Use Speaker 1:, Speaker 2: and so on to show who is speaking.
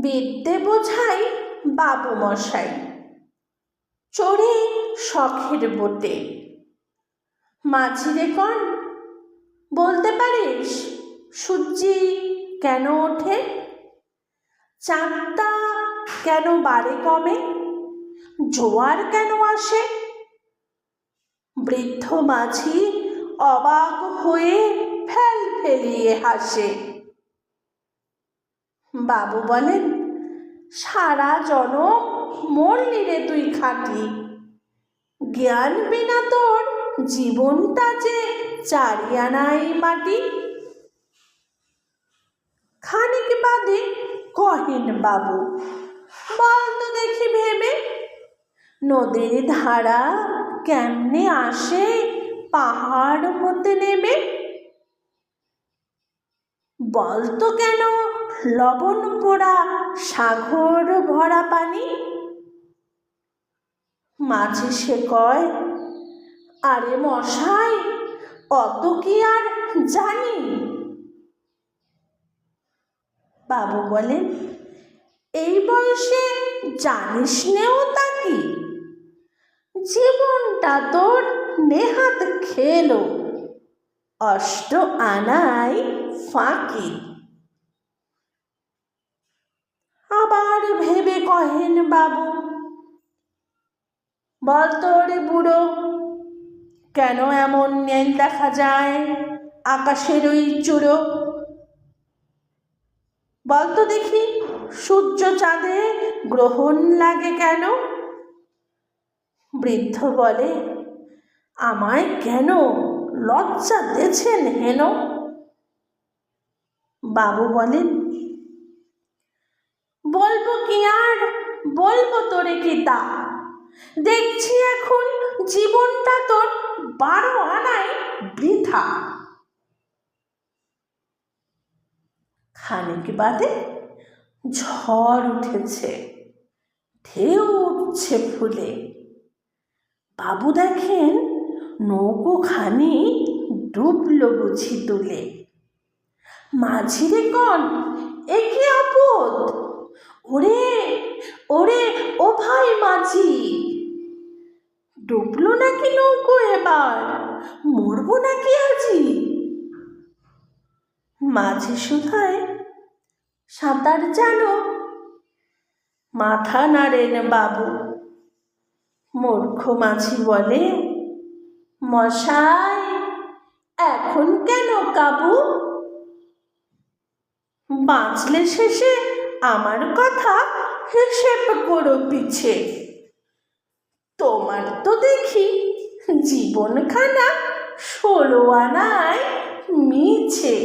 Speaker 1: বিদ্যে বোঝাই বাবু মশাই, চড়ে শখের বোটে। মাঝিরে কন, বলতে পারিস সূর্যি কেন ওঠে? চাঁদটা কেন বাড়ে কমে? জোয়ার কেন আসে? বৃদ্ধ মাঝি অবাক হয়ে ফেল ফেলিয়ে হাসে। বাবু বলেন, সারা জনম মরলি রে তুই খাটি, জ্ঞান বিনা তোর জীবনটা যে চারিয়ানাই মাটি। খানিক বাদে কহেন বাবু, বল তো দেখি ভেবে, নদীর ধারা কেমনে আসে পাহাড় হতে নেমে? বলতো কেন লবণ পোড়া সাগর ভরা পানি? মাঝি সে কয়, আরে মশাই অত কি আর জানি? বাবু বলেন, এই বয়সে জানিস নেও তা কি? জীবনটা তোর নেহাত খেলো, অষ্ট আনাই ফাঁকি। আবার ভেবে কহেন বাবু, বলতো রে বুড়ো, কেন এমন নীল দেখা যায় আকাশের ওই চূড়ো? বলতো দেখি সূর্য চাঁদে গ্রহণ লাগে কেন? বৃদ্ধ বলে, আমায় কেন লজ্জা দেছেন হেন? বাবু বলেন, বলবো কি আর বলবো তোরে কি তা, দেখছি এখন জীবনটা তোর 12 আনায় বৃথা। খানিক বাদে ঝড় উঠেছে, ঢেউ উঠছে ফুলে। বাবু দেখেন নৌকোখানি ডুবলো বুঝি তুলে। মাঝিরে কন, এ কি আপদ? ওরে ওরে ও ভাই মাঝি, ডুবলো নাকি নৌকো এবার, মরবো নাকি আজি? মাঝি শুধায়, সাঁতার জানো? মাথা নাড়েন বাবু। মূর্খ মাঝি বলে, মশাই এখন কেন কাবু? বাঁচলে শেষে আমার কথা হিসেব করো পিছে, তোমার তো দেখি জীবনখানা 16 আনায় মিছে।